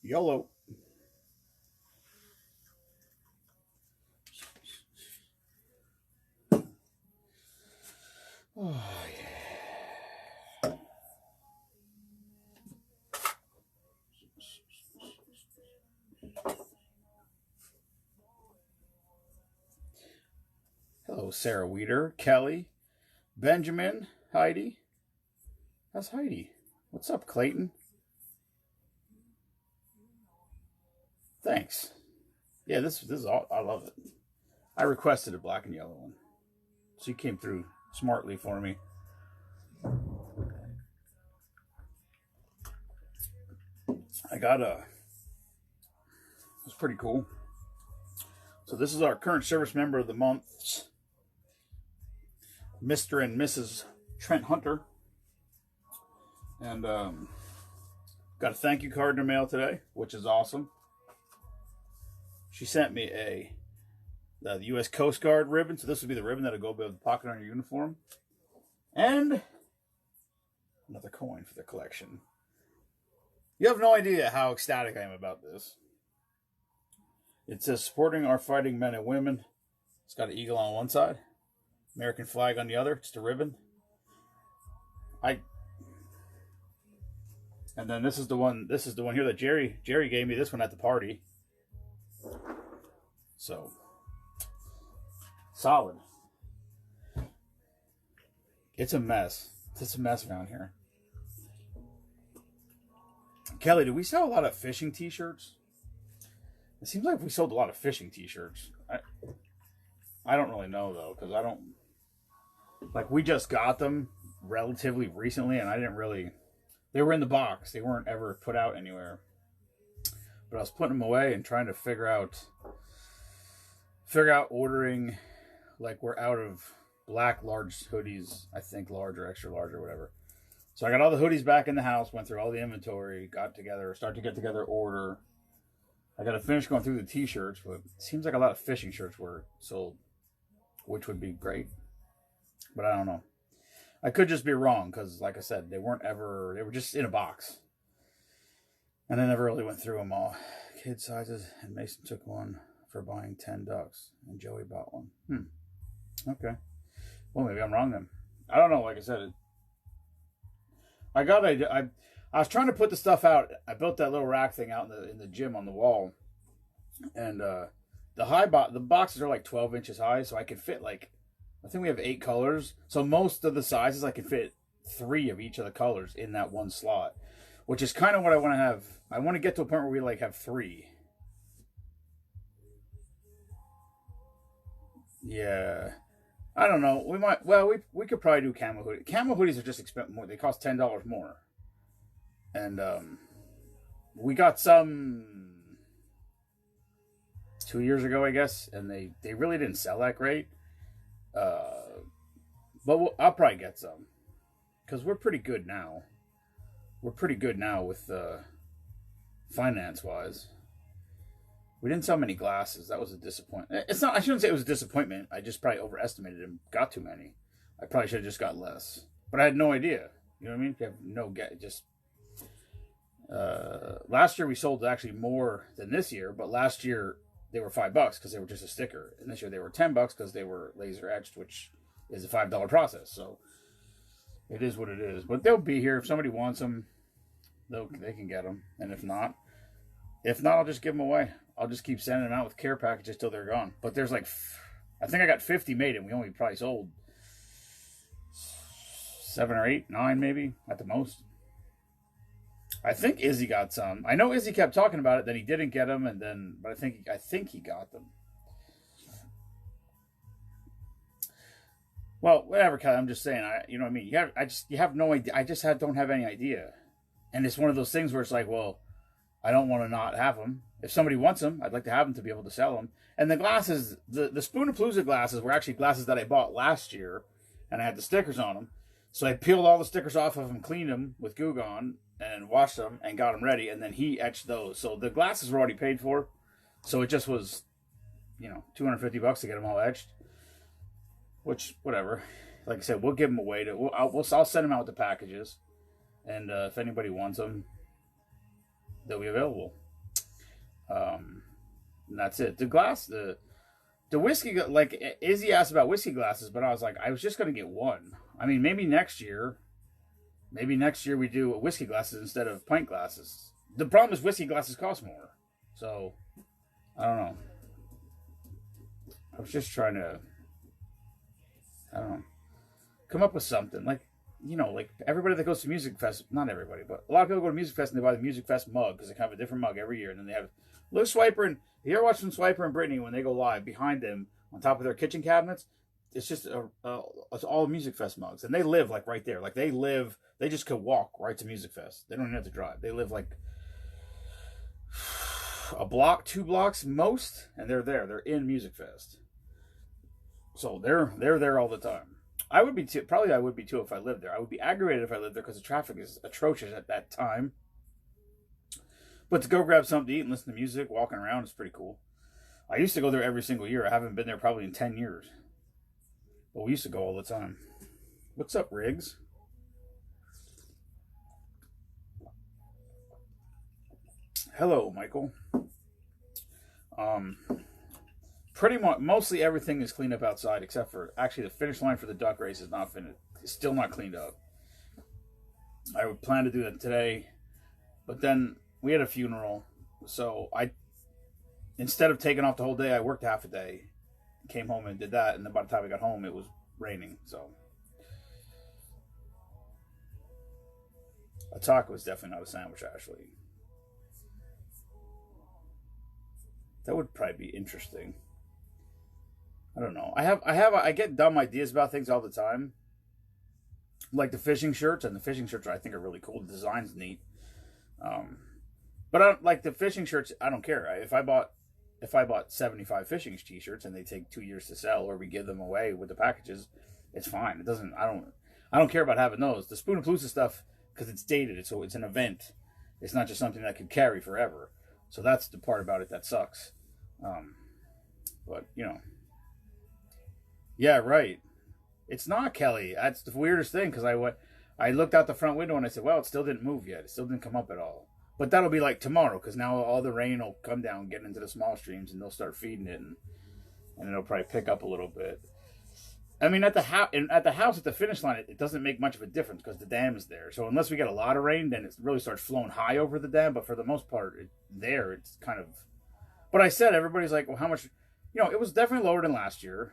YOLO. Oh, yeah. Hello, Sarah Weeder, Kelly, Benjamin, Heidi. How's Heidi? What's up, Clayton? Thanks. Yeah, this is all. I love it. I requested a black and yellow one. She came through smartly for me. I got a. It's pretty cool. So this is our current service member of the month, Mr. and Mrs. Trent Hunter. And got a thank you card in the mail today, which is awesome. She sent me the U.S. Coast Guard ribbon. So this would be the ribbon that'll go above the pocket on your uniform. And another coin for the collection. You have no idea how ecstatic I am about this. It says supporting our fighting men and women. It's got an eagle on one side, American flag on the other. It's the ribbon. And then this is the one. This is the one here that Jerry gave me. This one at the party. So solid. It's a mess. It's a mess around here. Kelly, do we sell a lot of fishing T-shirts? It seems like we sold a lot of fishing T-shirts. I don't really know though, because I don't like. We just got them relatively recently, and I didn't really. They were in the box. They weren't ever put out anywhere. But I was putting them away and trying to figure out ordering. Like, we're out of black large hoodies. I think large or extra large or whatever. So I got all the hoodies back in the house. Went through all the inventory. Start to get together order. I got to finish going through the T-shirts, but it seems like a lot of fishing shirts were sold, which would be great. But I don't know. I could just be wrong because, like I said, they were just in a box. And I never really went through them all. Kid sizes, and Mason took one for buying 10 ducks, and Joey bought one. Okay. Well, maybe I'm wrong then. I don't know. Like I said, I was trying to put the stuff out. I built that little rack thing out in the gym on the wall, and the boxes are like 12 inches high, so I could fit I think we have 8 colors. So most of the sizes I can fit 3 of each of the colors in that one slot, which is kind of what I want to have. I want to get to a point where we have 3. Yeah. I don't know. We could probably do camo hoodies. Camo hoodies are just expensive more. They cost $10 more. And we got some 2 years ago, I guess, and they really didn't sell that great. But I'll probably get some because we're pretty good now. We're pretty good now with finance wise. We didn't sell many glasses. That was a disappointment. It's not. I shouldn't say it was a disappointment. I just probably overestimated and got too many. I probably should have just got less. But I had no idea. You know what I mean? You have no get. Just last year we sold actually more than this year. But last year they were $5 because they were just a sticker, and this year they were $10 because they were laser etched, which is a $5 process. So it is what it is. But they'll be here if somebody wants them. They can get them, and if not, I'll just give them away. I'll just keep sending them out with care packages till they're gone. But there's I think I got 50 made, and we only probably sold 7 or 8, 9 maybe at the most. I think Izzy got some. I know Izzy kept talking about it, then he didn't get them, but I think he got them. Well, whatever, Kelly. I'm just saying. You know what I mean. You have no idea. I just don't have any idea, and it's one of those things where it's like, well, I don't want to not have them. If somebody wants them, I'd like to have them to be able to sell them. And the glasses, the Spoonapalooza glasses were actually glasses that I bought last year, and I had the stickers on them. So I peeled all the stickers off of them, cleaned them with Goo Gone, and washed them and got them ready. And then he etched those. So the glasses were already paid for. So it just was, $250 to get them all etched. Which, whatever. Like I said, we'll give them away. I'll send them out with the packages. And if anybody wants them, they'll be available. And that's it. The whiskey, like Izzy asked about whiskey glasses, but I was like, I was just gonna get one. I mean, maybe next year we do whiskey glasses instead of pint glasses. The problem is whiskey glasses cost more, so I don't know. I was just trying to, I don't know, come up with something like everybody that goes to Music Fest, not everybody, but a lot of people go to Music Fest and they buy the Music Fest mug because they have a different mug every year, and then they have Lil Swiper and you ever watch them Swiper and Brittany when they go live behind them on top of their kitchen cabinets? It's just it's all Music Fest mugs, and they live like right there. Like they just could walk right to Music Fest. They don't even have to drive. They live like a block, 2 blocks most, and they're there. They're in Music Fest, so they're there all the time. I would be too. Probably I would be too if I lived there. I would be aggravated if I lived there because the traffic is atrocious at that time. But to go grab something to eat and listen to music, walking around is pretty cool. I used to go there every single year. I haven't been there probably in 10 years. But we used to go all the time. What's up, Riggs? Hello, Michael. Pretty much, mostly everything is cleaned up outside, except for, actually, the finish line for the duck race is not finished. It's still not cleaned up. I would plan to do that today, but then we had a funeral, so instead of taking off the whole day, I worked half a day, came home and did that, and then by the time I got home, it was raining, so. A taco is definitely not a sandwich, Ashley. That would probably be interesting. I don't know. I get dumb ideas about things all the time. Like the fishing shirts, and the fishing shirts I think are really cool. The design's neat. But I don't like the fishing shirts. I don't care. If I bought 75 fishing t-shirts and they take 2 years to sell, or we give them away with the packages, it's fine. It doesn't. I don't care about having those. The Spoonapalooza stuff, because it's dated, so it's an event. It's not just something that could carry forever. So that's the part about it that sucks. But yeah, right. It's not, Kelly. That's the weirdest thing because I looked out the front window and I said, well, it still didn't move yet. It still didn't come up at all. But that'll be like tomorrow because now all the rain will come down, get into the small streams, and they'll start feeding it, and it'll probably pick up a little bit. I mean, at the house at the finish line, it doesn't make much of a difference because the dam is there. So unless we get a lot of rain, then it really starts flowing high over the dam. But for the most part, it's kind of. But I said everybody's like, well, how much? It was definitely lower than last year,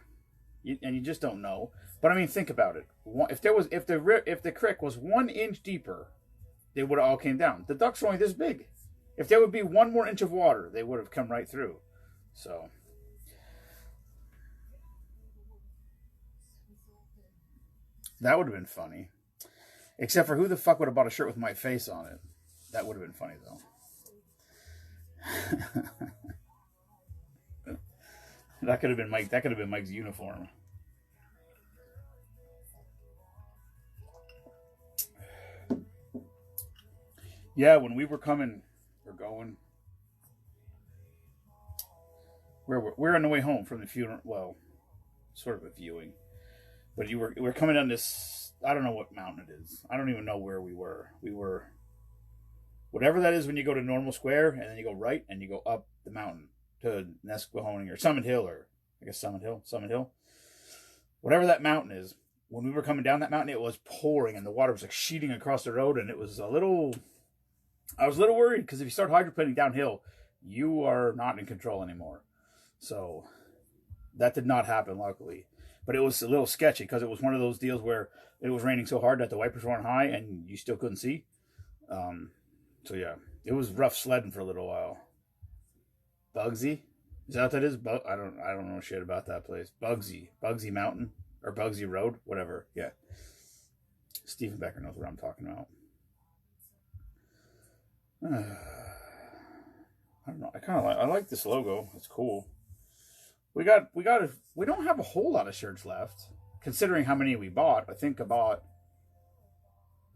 and you just don't know. But I mean, think about it. If the creek was 1 inch deeper, they would have all came down. The ducks are only this big. If there would be 1 more inch of water, they would have come right through. So. That would have been funny. Except for who the fuck would have bought a shirt with my face on it? That would have been funny, though. That could have been Mike. That could have been Mike's uniform. Yeah, when we were coming, we're on the way home from the funeral. Well, sort of a viewing. But we're coming down this, I don't know what mountain it is. I don't even know where we were. We were, whatever that is when you go to Normal Square, and then you go right, and you go up the mountain to Nesquehoning, or Summit Hill, or I guess Summit Hill. Whatever that mountain is, when we were coming down that mountain, it was pouring, and the water was like sheeting across the road, and I was a little worried, because if you start hydroplaning downhill, you are not in control anymore. So, that did not happen, luckily. But it was a little sketchy because it was one of those deals where it was raining so hard that the wipers weren't high and you still couldn't see. So yeah, it was rough sledding for a little while. Bugsy, is that what that is? I don't know shit about that place. Bugsy Mountain or Bugsy Road, whatever. Yeah, Stephen Becker knows what I'm talking about. I don't know. I like this logo. It's cool. We don't have a whole lot of shirts left, considering how many we bought. I think I bought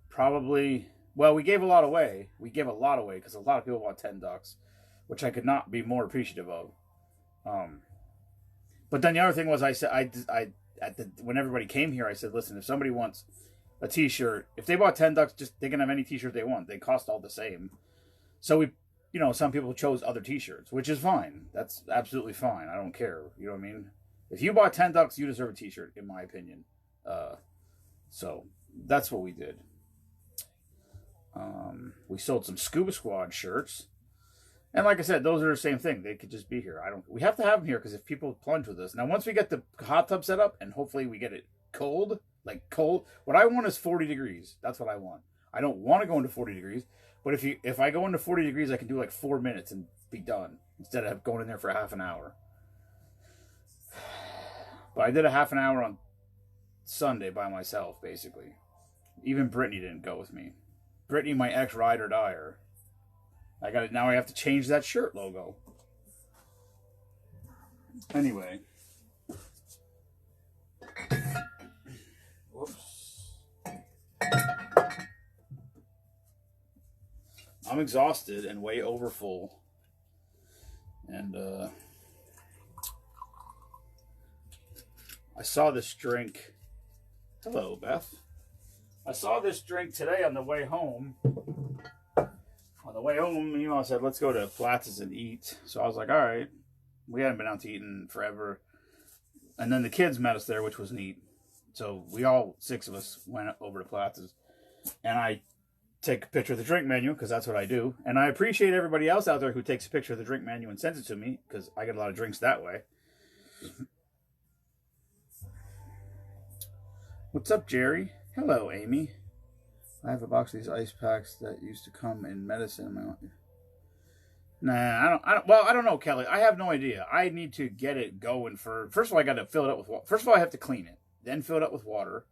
probably, well, we gave a lot away. We gave a lot away because a lot of people bought 10 ducks, which I could not be more appreciative of. But then the other thing was, I said, when everybody came here, I said, listen, if somebody wants a t-shirt, if they bought 10 ducks, just they can have any t-shirt they want. They cost all the same. So we, some people chose other t-shirts, which is fine. That's absolutely fine. I don't care. You know what I mean? If you bought 10 ducks, you deserve a t-shirt, in my opinion. So that's what we did. We sold some Scuba Squad shirts. And like I said, those are the same thing. They could just be here. We have to have them here because if people plunge with us. Now, once we get the hot tub set up and hopefully we get it cold, what I want is 40 degrees. That's what I want. I don't want to go into 40 degrees, but if I go into 40 degrees, I can do like 4 minutes and be done instead of going in there for half an hour. But I did a half an hour on Sunday by myself, basically. Even Brittany didn't go with me. Brittany, my ex-ride or dyer. Now I have to change that shirt logo. Anyway. Whoops. I'm exhausted and way over full. And I saw this drink. Hello, Beth. I saw this drink today on the way home. On the way home, I said, let's go to Platz's and eat. So I was like, all right. We hadn't been out to eat in forever. And then the kids met us there, which was neat. So we all, 6 of us, went over to Platz's. And I take a picture of the drink menu, because that's what I do. And I appreciate everybody else out there who takes a picture of the drink menu and sends it to me, because I get a lot of drinks that way. What's up, Jerry? Hello, Amy. I have a box of these ice packs that used to come in medicine. Nah, I don't know, Kelly. I have no idea. I need to get it going first of all, I got to fill it up with water. First of all, I have to clean it. Then fill it up with water.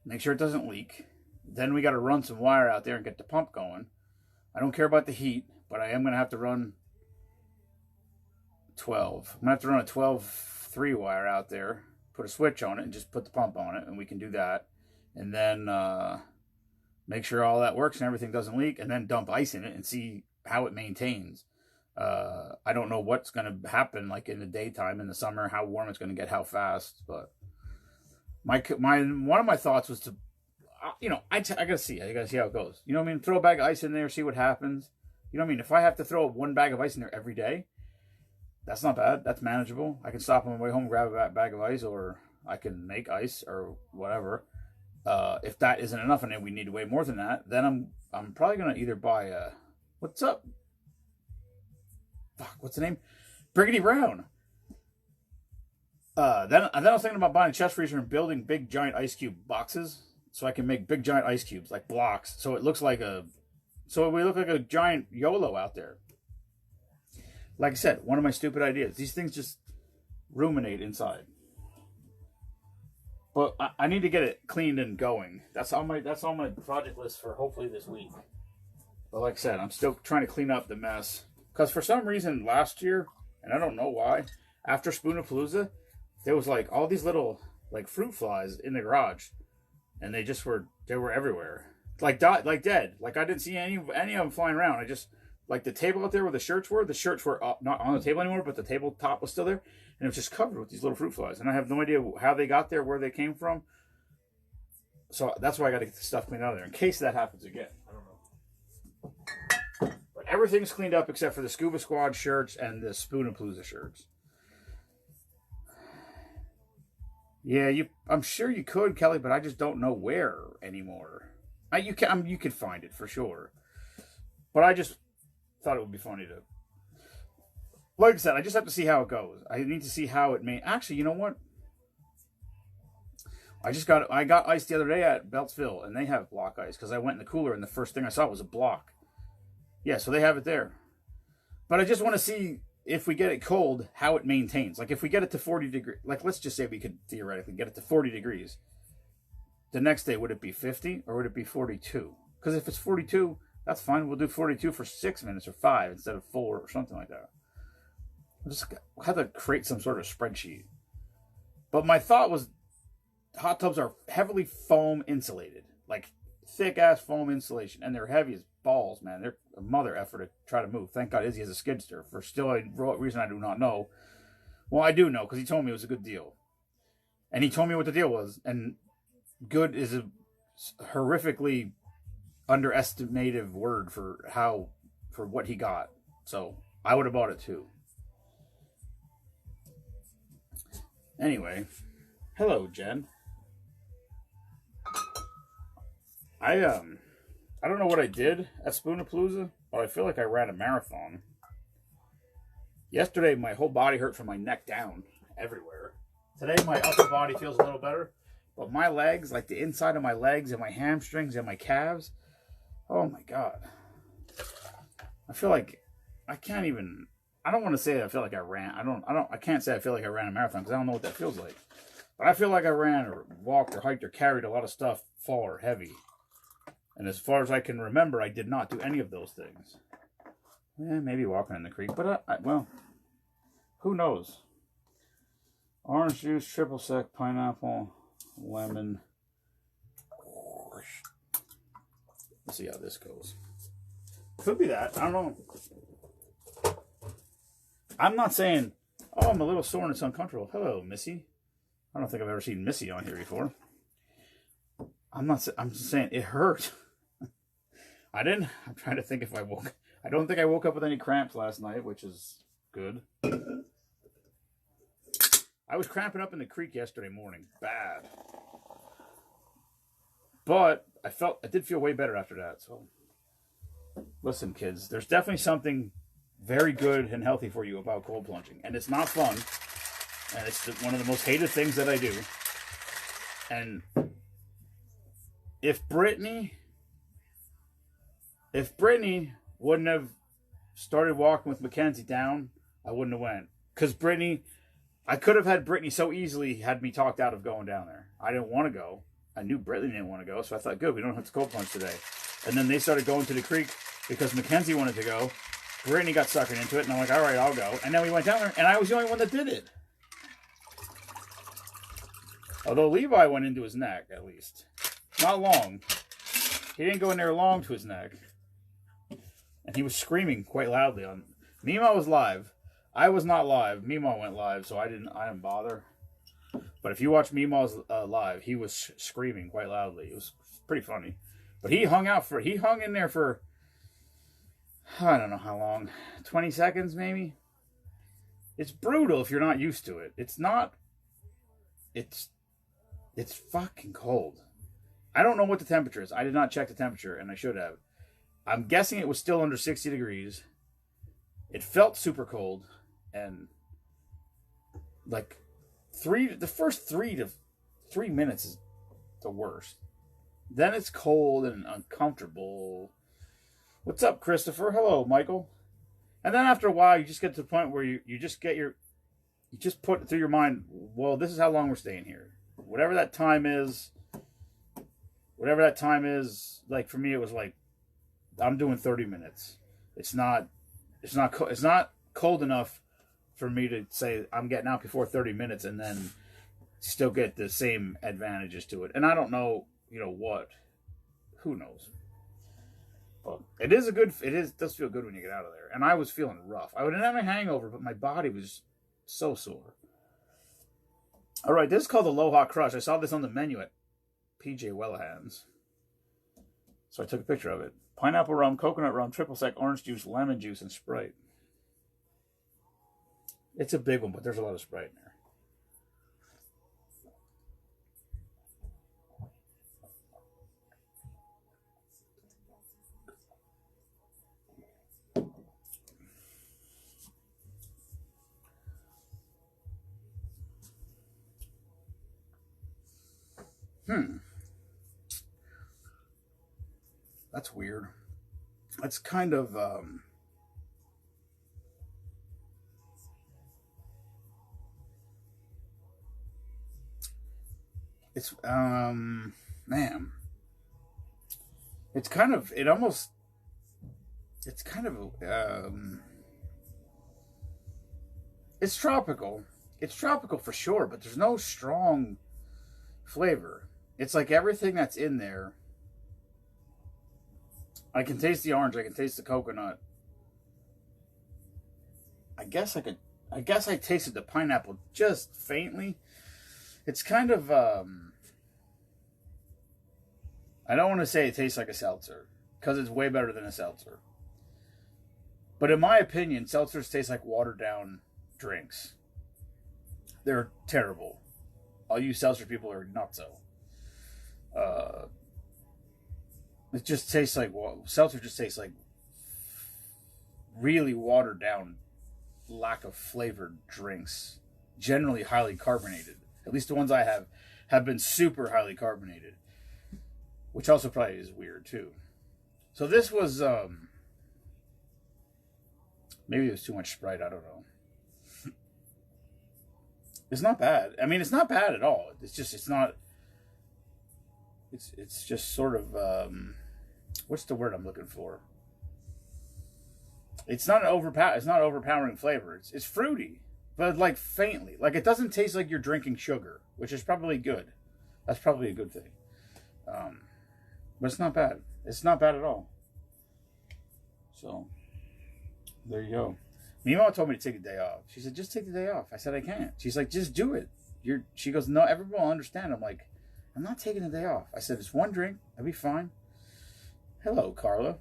Make sure it doesn't leak. Then we got to run some wire out there and get the pump going. I don't care about the heat, but I am going to have to run 12. I'm going to have to run a 12-3 wire out there, put a switch on it, and just put the pump on it, and we can do that. And then make sure all that works and everything doesn't leak, and then dump ice in it and see how it maintains. I don't know what's going to happen, like in the daytime, in the summer, how warm it's going to get, how fast. But one of my thoughts was to, I gotta see how it goes. You know what I mean? Throw a bag of ice in there, see what happens. You know what I mean? If I have to throw one bag of ice in there every day, that's not bad. That's manageable. I can stop on my way home, grab a bag of ice, or I can make ice or whatever. If that isn't enough and we need way more than that, then I'm probably gonna either buy a, what's up? Fuck, what's the name? Briggity Brown. Then I was thinking about buying a chest freezer and building big giant ice cube boxes so I can make big giant ice cubes like blocks. So it looks like we look like a giant YOLO out there. Like I said, one of my stupid ideas. These things just ruminate inside. But I need to get it cleaned and going. That's on my project list for hopefully this week. But like I said, I'm still trying to clean up the mess. Because for some reason last year, and I don't know why, after Spoonapalooza, there was like all these little like fruit flies in the garage. And they were everywhere. Like dead. Like I didn't see any of them flying around. I just, like the table out there where the shirts were up, not on the table anymore, but the tabletop was still there. And it was just covered with these little fruit flies. And I have no idea how they got there, where they came from. So that's why I got to get the stuff cleaned out of there in case that happens again. I don't know. But everything's cleaned up except for the Scuba Squad shirts and the Spoonapalooza shirts. Yeah, I'm sure you could, Kelly, but I just don't know where anymore. You can find it for sure. But I just thought it would be funny to, like I said, I just have to see how it goes. I need to see how it may. Actually, you know what? I got ice the other day at Beltsville, and they have block ice because I went in the cooler, and the first thing I saw was a block. Yeah, so they have it there. But I just want to see if we get it cold, how it maintains. Like if we get it to 40 degrees, like let's just say we could theoretically get it to 40 degrees. The next day, would it be 50 or would it be 42? Because if it's 42, that's fine. We'll do 42 for 6 minutes or 5 instead of 4 or something like that. We'll just have to create some sort of spreadsheet. But my thought was hot tubs are heavily foam insulated. Like thick ass foam insulation. And they're heavy as balls, man. They're a mother effort to try to move. Thank God Izzy has a skid steer for still a reason I do not know. Well, I do know because he told me it was a good deal, and he told me what the deal was. And good is a horrifically underestimative word for what he got. So I would have bought it too. Anyway, hello, Jen. I don't know what I did at Spoonapalooza, but I feel like I ran a marathon. Yesterday, my whole body hurt from my neck down everywhere. Today, my upper body feels a little better, but my legs, like the inside of my legs and my hamstrings and my calves, oh my god! I feel like I can't even. I don't want to say I feel like I ran. I can't say I feel like I ran a marathon because I don't know what that feels like. But I feel like I ran or walked or hiked or carried a lot of stuff fall or heavy. And as far as I can remember, I did not do any of those things. Maybe walking in the creek, but well, who knows? Orange juice, triple sec, pineapple, lemon. Let's see how this goes. Could be that. I don't know. I'm not saying, oh, I'm a little sore and it's uncomfortable. Hello, Missy. I don't think I've ever seen Missy on here before. I'm just saying it hurt. I'm trying to think if I woke. I don't think I woke up with any cramps last night, which is good. I was cramping up in the creek yesterday morning. Bad. But I did feel way better after that. So, listen, kids, there's definitely something very good and healthy for you about cold plunging. And it's not fun. And it's one of the most hated things that I do. And if Brittany wouldn't have started walking with Mackenzie down, I wouldn't have went. Because I could have had Brittany so easily had me talked out of going down there. I didn't want to go. I knew Brittany didn't want to go, so I thought, good, we don't have to cold plunge today. And then they started going to the creek because Mackenzie wanted to go. Brittany got suckered into it, and I'm like, all right, I'll go. And then we went down there, and I was the only one that did it. Although Levi went into his neck, at least. Not long. He didn't go in there long to his neck. And he was screaming quite loudly. Mima was live. I was not live. Mima went live, so I didn't bother. But if you watch Mima's live, he was screaming quite loudly. It was pretty funny. But he hung in there for, I don't know how long, 20 seconds maybe? It's brutal if you're not used to it. It's fucking cold. I don't know what the temperature is. I did not check the temperature, and I should have. I'm guessing it was still under 60 degrees. It felt super cold, and like the first 3 to 3 minutes is the worst. Then it's cold and uncomfortable. What's up, Christopher? Hello, Michael. And then after a while, you just get to the point where you just put it through your mind, well, this is how long we're staying here. Whatever that time is, like for me, it was like, I'm doing 30 minutes. It's not cold enough for me to say I'm getting out before 30 minutes and then still get the same advantages to it. And I don't know, what. Who knows? But it does feel good when you get out of there. And I was feeling rough. I didn't have a hangover, but my body was so sore. All right, this is called Aloha Crush. I saw this on the menu at PJ Wellhands. So I took a picture of it. Pineapple rum, coconut rum, triple sec, orange juice, lemon juice, and Sprite. It's a big one, but there's a lot of Sprite in there. That's weird. That's kind of it's man. It's kind of it's tropical. It's tropical for sure, but there's no strong flavor. It's like everything that's in there. I can taste the orange. I can taste the coconut. I guess I could I guess I tasted the pineapple just faintly. It's kind of, I don't want to say it tastes like a seltzer, because it's way better than a seltzer. But in my opinion, seltzers taste like watered down drinks. They're terrible. All you seltzer people are nutso. Uh, it just tastes like, seltzer just tastes like really watered down, lack of flavored drinks. Generally highly carbonated. At least the ones I have been super highly carbonated, which also probably is weird too. So this was maybe it was too much Sprite. I don't know. It's not bad. I mean, it's not bad at all. It's not. It's just sort of what's the word I'm looking for? It's not It's not overpowering flavor. It's fruity, but like faintly. Like it doesn't taste like you're drinking sugar, which is probably good. That's probably a good thing. But it's not bad. It's not bad at all. So there you go. Mima told me to take a day off. She said, just take the day off. I said, I can't. She's like, just do it. She goes, no, everyone will understand. I'm like, I'm not taking a day off. I said, it's one drink. I'll be fine. Hello, Carla.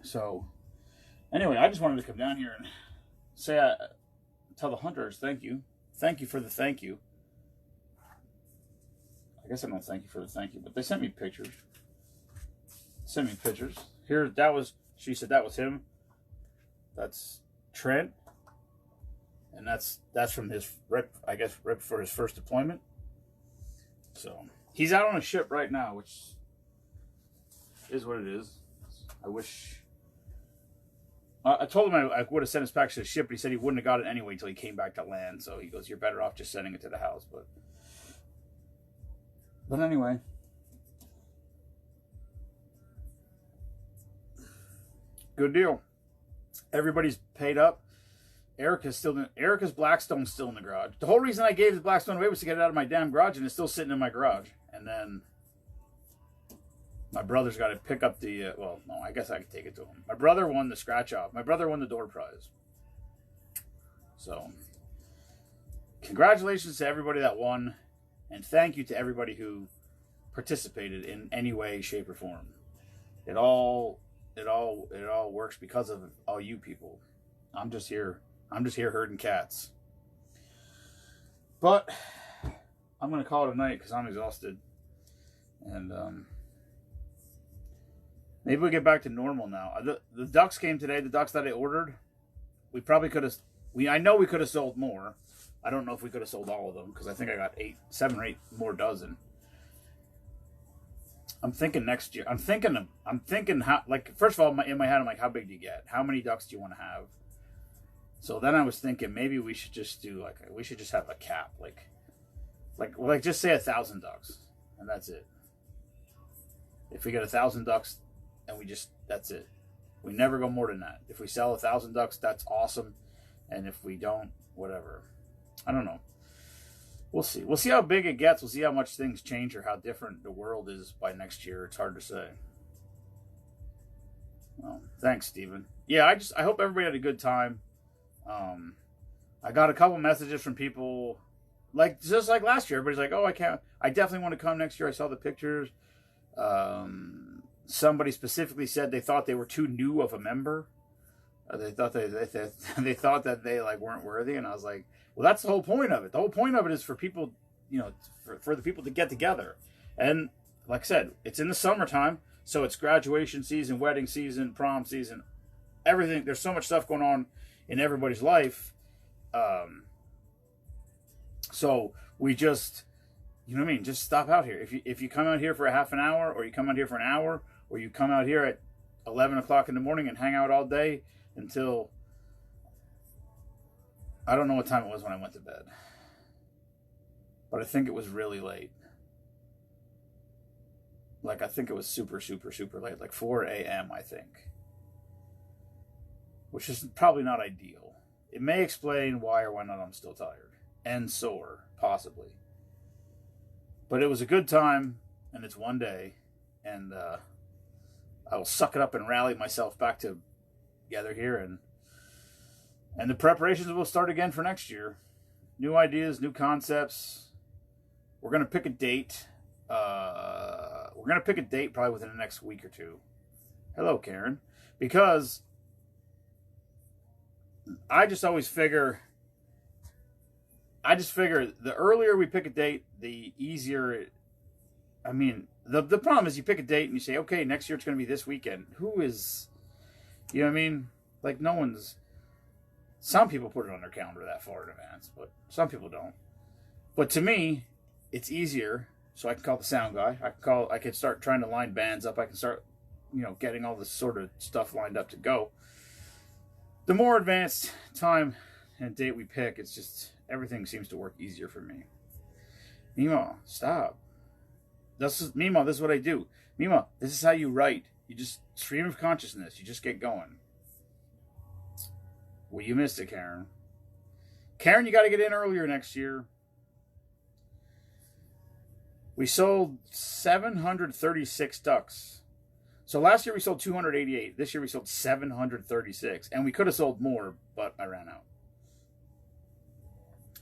So, anyway, I just wanted to come down here and say, tell the hunters, thank you. Thank you for the thank you. I guess I don't thank you for the thank you, but they sent me pictures. Here, she said that was him. That's Trent. And that's from his rep for his first deployment. So he's out on a ship right now, which is what it is. I wish I told him I would have sent his package to the ship, but he said he wouldn't have got it anyway until he came back to land. So he goes, you're better off just sending it to the house. But anyway. Good deal. Everybody's paid up. Erica's Blackstone's still in the garage. The whole reason I gave the Blackstone away was to get it out of my damn garage, and it's still sitting in my garage. And then my brother's got to pick up the, well, no, I guess I could take it to him. My brother won the scratch off. My brother won the door prize. So, congratulations to everybody that won, and thank you to everybody who participated in any way, shape, or form. It all works because of all you people. I'm just here herding cats. But I'm gonna call it a night because I'm exhausted, and maybe we get back to normal now. The ducks came today. The ducks that I ordered, we probably could have. I know we could have sold more. I don't know if we could have sold all of them because I think I got 7 or 8 more dozen. I'm thinking next year. I'm thinking how. Like, first of all, in my head, I'm like, how big do you get? How many ducks do you want to have? So then I was thinking maybe we should just do we should just have a cap, like just say 1,000 ducks, and that's it. If we get 1,000 ducks, and that's it. We never go more than that. If we sell 1,000 ducks, that's awesome, and if we don't, whatever. I don't know. We'll see. We'll see how big it gets. We'll see how much things change or how different the world is by next year. It's hard to say. Well, thanks, Steven. Yeah, I hope everybody had a good time. I got a couple messages from people, just like last year. Everybody's like, "Oh, I definitely want to come next year." I saw the pictures. Somebody specifically said they thought they were too new of a member. They thought they thought that they weren't worthy, and I was like, "Well, that's the whole point of it. The whole point of it is for people, for the people to get together." And like I said, it's in the summertime, so it's graduation season, wedding season, prom season, everything. There's so much stuff going on in everybody's life. So we just, just stop out here. If you come out here for a half an hour, or you come out here for an hour, or you come out here at 11 o'clock in the morning and hang out all day until, I don't know what time it was when I went to bed, but I think it was really late. I think it was super, super, super late, 4 a.m., I think. Which is probably not ideal. It may explain why or why not I'm still tired. And sore, possibly. But it was a good time, and it's one day, and I will suck it up and rally myself back together here, And the preparations will start again for next year. New ideas, new concepts. We're going to pick a date. We're going to pick a date probably within the next week or two. Hello, Karen. Because I just figure the earlier we pick a date, the easier. I mean, the problem is you pick a date and you say, okay, next year it's going to be this weekend. Who is, you know what I mean? Like no one's, some people put it on their calendar that far in advance, but some people don't. But to me, it's easier. So I can call the sound guy. I can start trying to line bands up. I can start, getting all this sort of stuff lined up to go. The more advanced time and date we pick, it's just everything seems to work easier for me. Mima, stop. Mima, this is what I do. Mima, this is how you write. You just stream of consciousness. You just get going. Well, you missed it, Karen. Karen, you got to get in earlier next year. We sold 736 ducks. So last year we sold 288. This year we sold 736. And we could have sold more, but I ran out.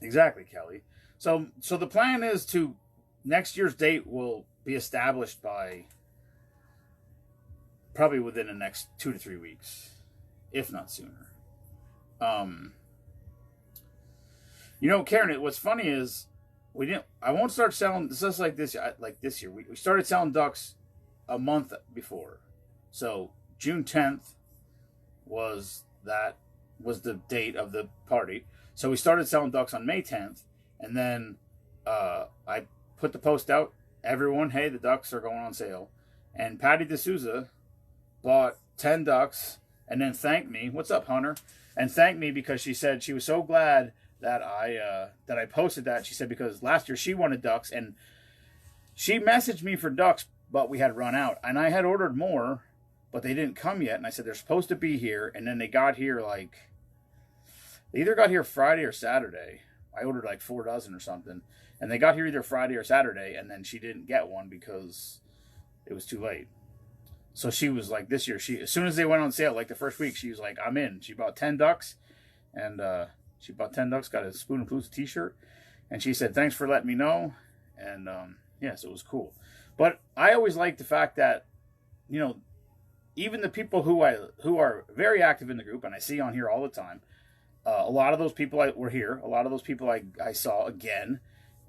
Exactly, Kelly. So the plan is to, next year's date will be established by probably within the next 2 to 3 weeks, if not sooner. Karen, what's funny is I won't start selling just like this year. We started selling ducks a month before. So June 10th was the date of the party. So we started selling ducks on May 10th, and then I put the post out. Everyone, hey, the ducks are going on sale. And Patty D'Souza bought 10 ducks and then thanked me. What's up, Hunter? And thanked me because she said she was so glad that I posted that. She said because last year she wanted ducks, and she messaged me for ducks, but we had run out. And I had ordered more, but they didn't come yet. And I said, they're supposed to be here. And then they got here they either got here Friday or Saturday. I ordered 4 dozen or something. And they got here either Friday or Saturday, and then she didn't get one because it was too late. So she was this year, as soon as they went on sale, the first week, she was like, I'm in. She bought 10 ducks, and got a Spoon and Palooza t-shirt, and she said, thanks for letting me know. And, so it was cool. But I always like the fact that, even the people who are very active in the group, and I see on here all the time, a lot of those people were here. A lot of those people I saw again.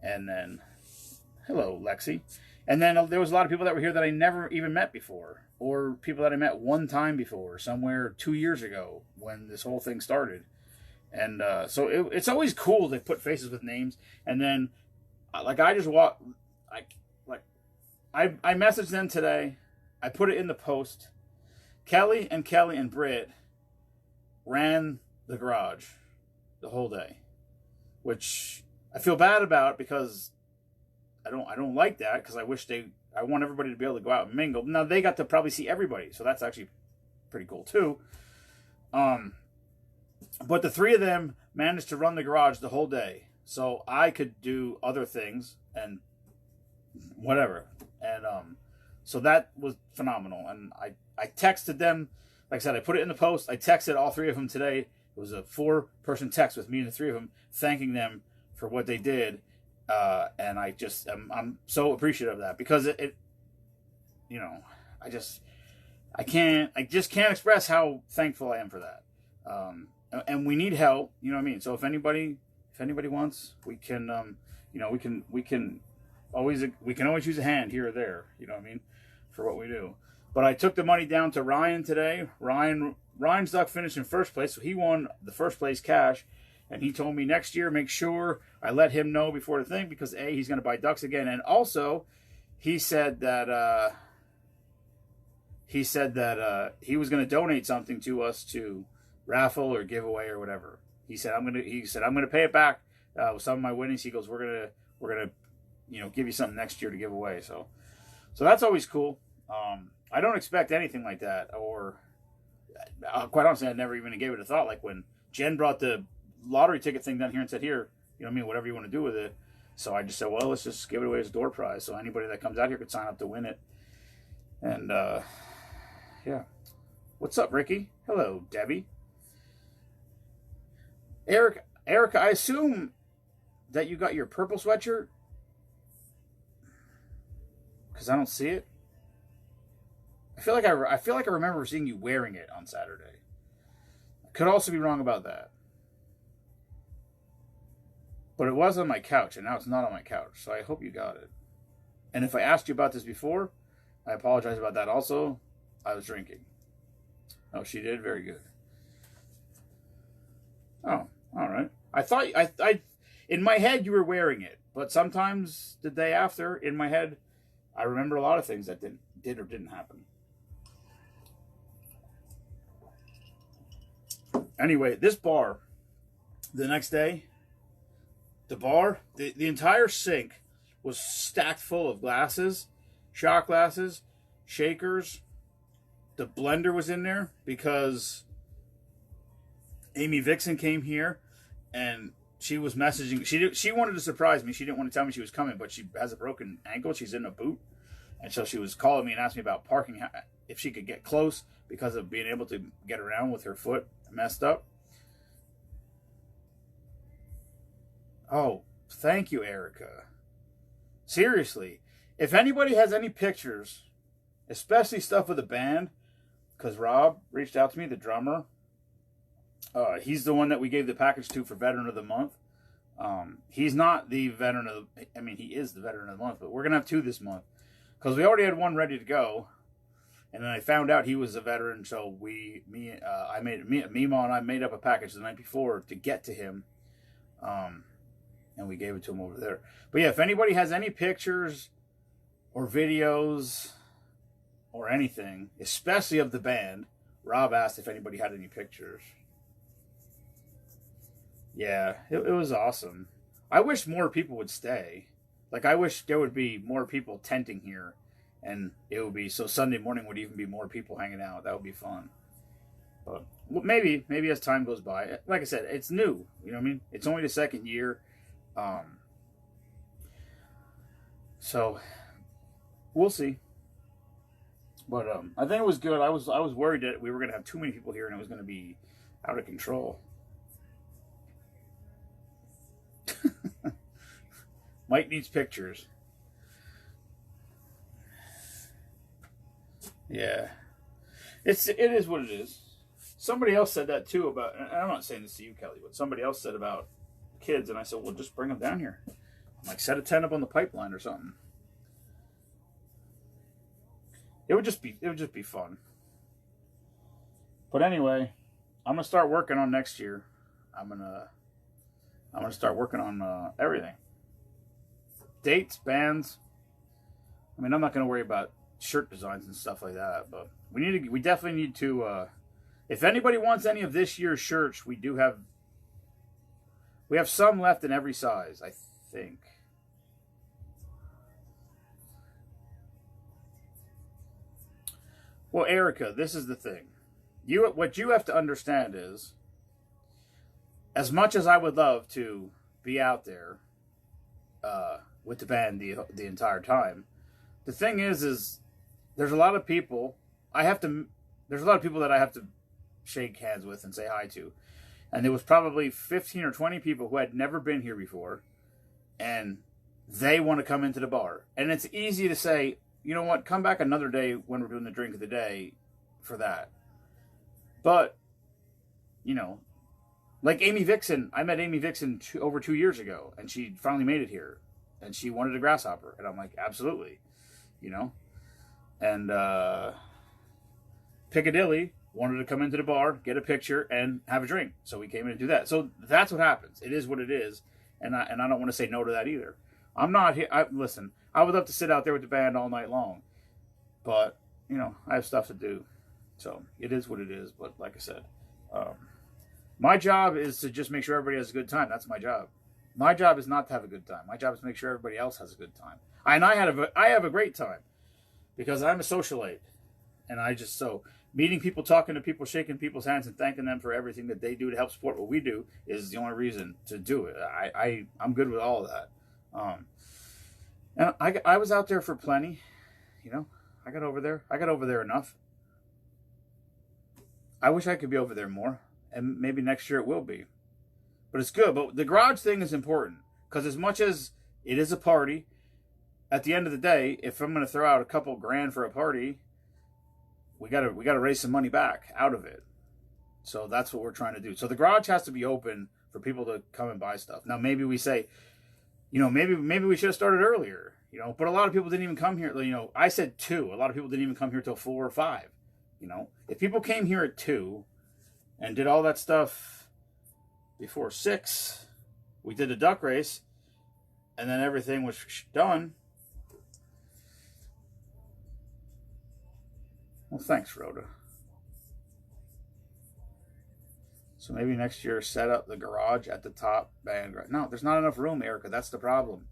And then, hello, Lexi. And then there was a lot of people that were here that I never even met before. Or people that I met one time before, somewhere 2 years ago when this whole thing started. And so it's always cool to put faces with names. And then, I just walk, I messaged them today. I put it in the post. Kelly and Britt ran the garage the whole day, which I feel bad about because I don't like that, because I want everybody to be able to go out and mingle. Now they got to probably see everybody, so that's actually pretty cool too. But the three of them managed to run the garage the whole day, so I could do other things and whatever. And so that was phenomenal. And I texted them, like I said, I put it in the post. I texted all three of them today. It was a 4-person text with me and the three of them, thanking them for what they did. And I'm so appreciative of that, because I can't express how thankful I am for that. And we need help, you know what I mean? So if anybody wants, we can always use a hand here or there, you know what I mean, for what we do. But I took the money down to Ryan today. Ryan's duck finished in first place, so he won the first place cash. And he told me next year, make sure I let him know before the thing, because he's going to buy ducks again. And also, he said that he was going to donate something to us to raffle or giveaway or whatever. He said I'm going to pay it back with some of my winnings. He goes, we're gonna give you something next year to give away. So that's always cool. I don't expect anything like that, or quite honestly, I never even gave it a thought. Like when Jen brought the lottery ticket thing down here and said, here, you know what I mean, whatever you want to do with it. So I just said, well, let's just give it away as a door prize. So anybody that comes out here could sign up to win it. And, yeah. What's up, Ricky? Hello, Debbie. Erica, I assume that you got your purple sweatshirt because I don't see it. I feel like I remember seeing you wearing it on Saturday. I could also be wrong about that, but it was on my couch, and now it's not on my couch. So I hope you got it. And if I asked you about this before, I apologize about that. Also, I was drinking. Oh, she did very good. Oh, all right. I in my head you were wearing it, but sometimes the day after, in my head, I remember a lot of things that did or didn't happen. Anyway, this bar, the next day, the entire sink was stacked full of glasses, shot glasses, shakers. The blender was in there because Amy Vixen came here and she was messaging. She wanted to surprise me. She didn't want to tell me she was coming, but she has a broken ankle. She's in a boot. And so she was calling me and asked me about parking, if she could get close because of being able to get around with her foot messed up. Oh, thank you, Erica. Seriously, if anybody has any pictures, especially stuff with the band, because Rob reached out to me, the drummer. He's the one that we gave the package to for Veteran of the Month. He's not the veteran of the, I mean, he is the Veteran of the Month, but we're going to have two this month. Because we already had one ready to go, and then I found out he was a veteran, so Mima and I made up a package the night before to get to him, and we gave it to him over there. But yeah, if anybody has any pictures or videos or anything, especially of the band, Rob asked if anybody had any pictures. Yeah, it was awesome. I wish more people would stay. Like, I wish there would be more people tenting here, and it would be, so Sunday morning would even be more people hanging out. That would be fun. But maybe as time goes by, like I said, it's new. You know what I mean? It's only the second year. So we'll see. But I think it was good. I was worried that we were going to have too many people here and it was going to be out of control. Mike needs pictures. Yeah. It is what it is. Somebody else said that too about, and I'm not saying this to you, Kelly, but somebody else said about kids, and I said, well, just bring them down here. I'm like, set a tent up on the pipeline or something. It would just be fun. But anyway, I'm gonna start working on next year. I'm gonna start working on everything. Dates, bands. I mean, I'm not gonna worry about shirt designs and stuff like that, but we definitely need to. If anybody wants any of this year's shirts, we have some left in every size, I think. Well, Erica, this is the thing. What you have to understand is, as much as I would love to be out there with the band the entire time, the thing is there's a lot of people there's a lot of people that I have to shake hands with and say hi to. And there was probably 15 or 20 people who had never been here before, and they want to come into the bar. And it's easy to say, you know what, come back another day when we're doing the drink of the day for that. But, you know, like Amy Vixen, I met Amy Vixen over 2 years ago, and she finally made it here. And she wanted a grasshopper. And I'm like, absolutely. You know? And Piccadilly wanted to come into the bar, get a picture, and have a drink. So we came in and do that. So that's what happens. It is what it is. And I don't want to say no to that either. I'm not here. Listen, I would love to sit out there with the band all night long. But, you know, I have stuff to do. So it is what it is. But like I said, my job is to just make sure everybody has a good time. That's my job. My job is not to have a good time. My job is to make sure everybody else has a good time. I have a great time because I'm a socialite. And meeting people, talking to people, shaking people's hands, and thanking them for everything that they do to help support what we do is the only reason to do it. I'm good with all of that. And I was out there for plenty. You know, I got over there enough. I wish I could be over there more, and maybe next year it will be. but it's good. But the garage thing is important because as much as it is a party, at the end of the day, if I'm going to throw out a couple grand for a party, we gotta raise some money back out of it. So that's what we're trying to do. So the garage has to be open for people to come and buy stuff. Now maybe we say, maybe we should have started earlier. But a lot of people didn't even come here. I said 2. A lot of people didn't even come here till 4 or 5. If people came here at 2 and did all that stuff before 6, we did a duck race, and then everything was done. Well, thanks, Rhoda. So maybe next year set up the garage at the top. No, there's not enough room, Erica. That's the problem.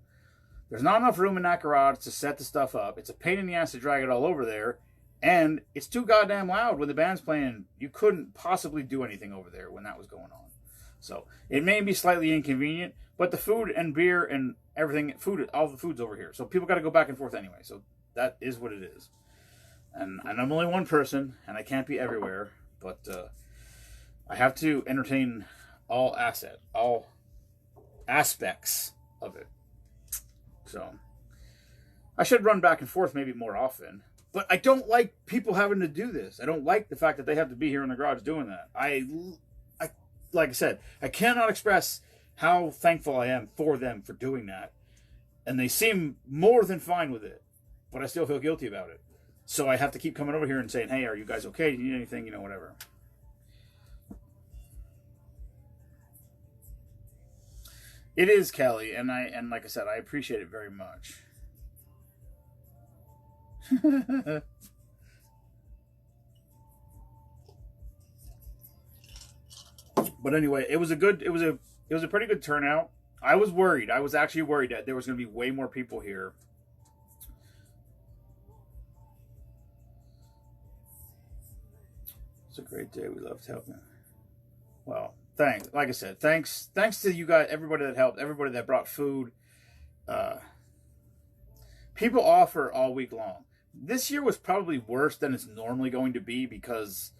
There's not enough room in that garage to set the stuff up. It's a pain in the ass to drag it all over there. And it's too goddamn loud when the band's playing. You couldn't possibly do anything over there when that was going on. So it may be slightly inconvenient, but the food and beer and everything, all the food's over here. So people got to go back and forth anyway. So that is what it is. And I'm only one person, and I can't be everywhere. But I have to entertain all aspects of it. So I should run back and forth maybe more often. But I don't like people having to do this. I don't like the fact that they have to be here in the garage doing that. I like I said, I cannot express how thankful I am for them for doing that. And they seem more than fine with it. But I still feel guilty about it. So I have to keep coming over here and saying, hey, are you guys okay? Do you need anything? Whatever. It is, Kelly, and like I said, I appreciate it very much. But anyway, it was a pretty good turnout. I was worried. I was actually worried that there was going to be way more people here. It's a great day. We loved helping. Well, thanks. Like I said, thanks to you guys, everybody that helped, everybody that brought food. People offer all week long. This year was probably worse than it's normally going to be because,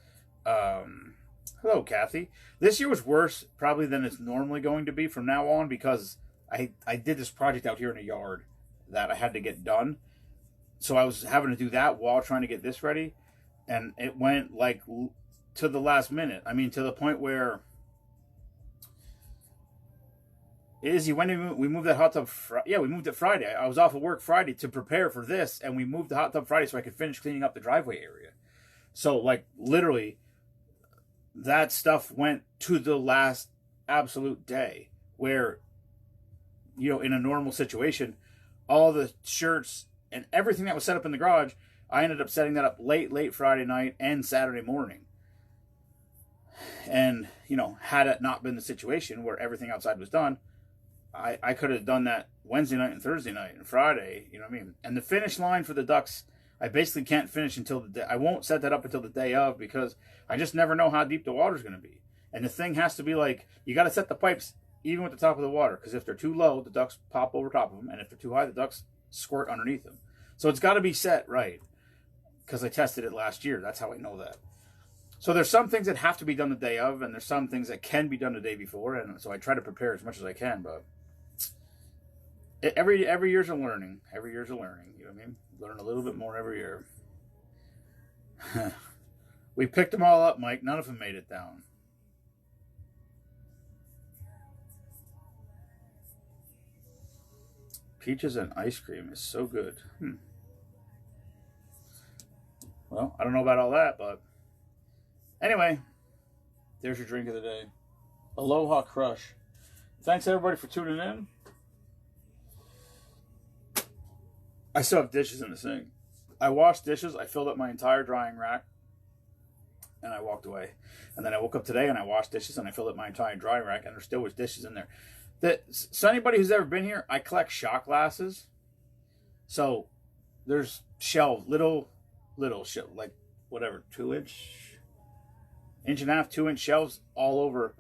hello, Kathy. This year was worse probably than it's normally going to be from now on because I did this project out here in the yard that I had to get done. So I was having to do that while trying to get this ready. And it went like to the last minute. I mean, to the point where Izzy, when did we moved that hot tub? We moved it Friday. I was off of work Friday to prepare for this, and we moved the hot tub Friday so I could finish cleaning up the driveway area. So, like, literally, that stuff went to the last absolute day where, in a normal situation, all the shirts and everything that was set up in the garage, I ended up setting that up late Friday night and Saturday morning. And, had it not been the situation where everything outside was done, I could have done that Wednesday night and Thursday night and Friday, you know what I mean? And the finish line for the ducks, I basically can't finish until the day. I won't set that up until the day of because I just never know how deep the water's going to be. And the thing has to be like, you got to set the pipes even with the top of the water because if they're too low, the ducks pop over top of them. And if they're too high, the ducks squirt underneath them. So it's got to be set right because I tested it last year. That's how I know that. So there's some things that have to be done the day of, and there's some things that can be done the day before. And so I try to prepare as much as I can, but every year's a learning. Every year's a learning. You know what I mean? Learn a little bit more every year. We picked them all up, Mike. None of them made it down. Peaches and ice cream is so good. Well, I don't know about all that, but anyway, there's your drink of the day. Aloha Crush. Thanks everybody for tuning in. I still have dishes in the sink. I washed dishes. I filled up my entire drying rack. And I walked away. And then I woke up today and I washed dishes and I filled up my entire drying rack and there still was dishes in there. So anybody who's ever been here, I collect shot glasses. So there's shelves, little shelves, like whatever, 2-inch and a half, 2-inch shelves all over,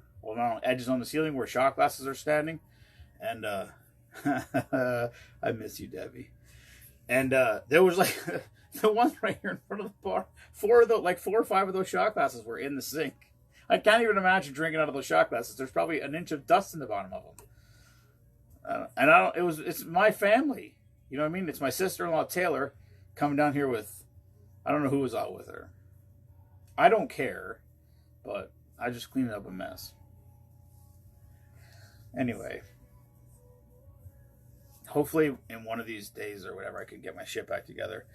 edges on the ceiling where shot glasses are standing. And I miss you, Debbie. And there was like the one right here in front of the bar. 4 or 5 of those shot glasses were in the sink. I can't even imagine drinking out of those shot glasses. There's probably an inch of dust in the bottom of them. And I don't. It's my family. You know what I mean? It's my sister-in-law Taylor coming down here with. I don't know who was out with her. I don't care, but I just cleaned up a mess. Anyway, hopefully in one of these days or whatever, I can get my shit back together,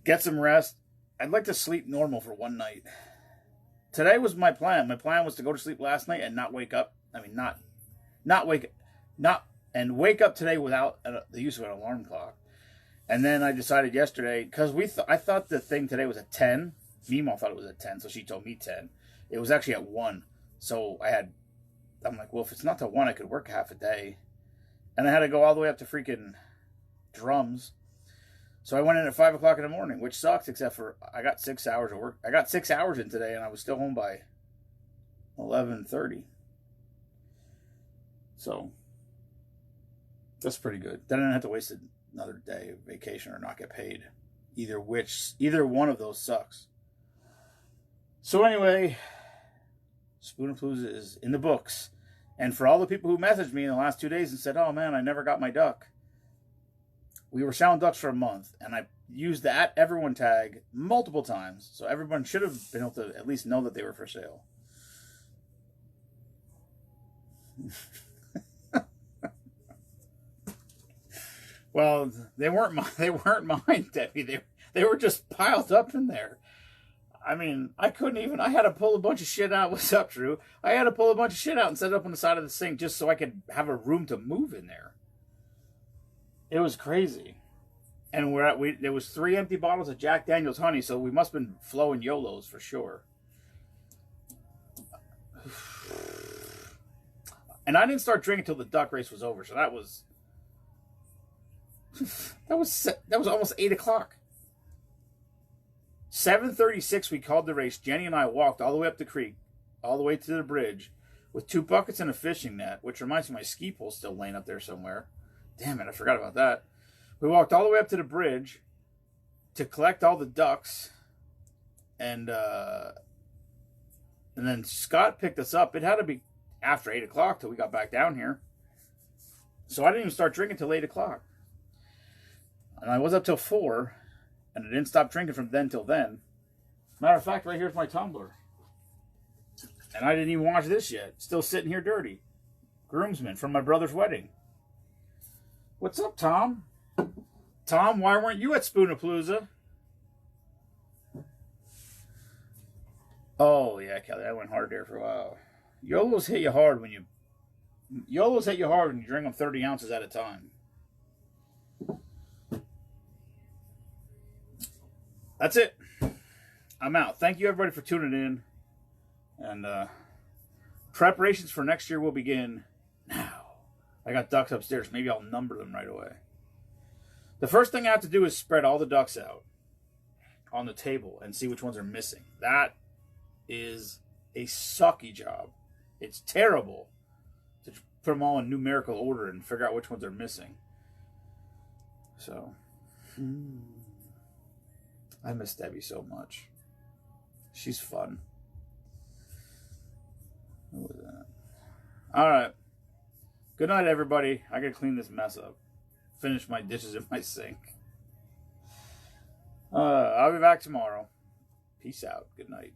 get some rest. I'd like to sleep normal for one night. Today was my plan. My plan was to go to sleep last night and not wake up. I mean, wake up today without the use of an alarm clock. And then I decided yesterday, because I thought the thing today was at 10. Meemaw thought it was at 10, so she told me 10. It was actually at 1. So I'm like, well, if it's not till 1, I could work half a day. And I had to go all the way up to freaking Drums. So I went in at 5 o'clock in the morning, which sucks, except for I got 6 hours of work. I got 6 hours in today, and I was still home by 11:30. So that's pretty good. Then I didn't have to waste another day of vacation or not get paid. Either one of those sucks. So anyway, Spoonapalooza is in the books. And for all the people who messaged me in the last 2 days and said, oh man, I never got my duck. We were selling ducks for a month, and I used the @everyone tag multiple times. So everyone should have been able to at least know that they were for sale. Well, they weren't mine, Debbie. They were just piled up in there. I mean, I had to pull a bunch of shit out. What's up, Drew? I had to pull a bunch of shit out and set it up on the side of the sink just so I could have a room to move in there. It was crazy. And there was 3 empty bottles of Jack Daniel's honey, so we must have been flowing YOLOs for sure. And I didn't start drinking until the duck race was over, so that was almost 8 o'clock. 7:36, we called the race. Jenny and I walked all the way up the creek, all the way to the bridge, with 2 buckets and a fishing net, which reminds me my ski pole's still laying up there somewhere. Damn it, I forgot about that. We walked all the way up to the bridge to collect all the ducks, and then Scott picked us up. It had to be after 8 o'clock till we got back down here. So I didn't even start drinking till 8 o'clock. And I was up till 4, and I didn't stop drinking from then till then. Matter of fact, right here's my tumbler. And I didn't even wash this yet. Still sitting here dirty. Groomsman from my brother's wedding. What's up, Tom? Tom, why weren't you at Spoonapalooza? Oh, yeah, Kelly, I went hard there for a while. YOLOs hit you hard when you drink them 30 ounces at a time. That's it. I'm out. Thank you, everybody, for tuning in. And preparations for next year will begin now. I got ducks upstairs. Maybe I'll number them right away. The first thing I have to do is spread all the ducks out on the table and see which ones are missing. That is a sucky job. It's terrible to put them all in numerical order and figure out which ones are missing. So, I miss Debbie so much. She's fun. What was that? All right. Good night, everybody. I gotta clean this mess up. Finish my dishes in my sink. I'll be back tomorrow. Peace out. Good night.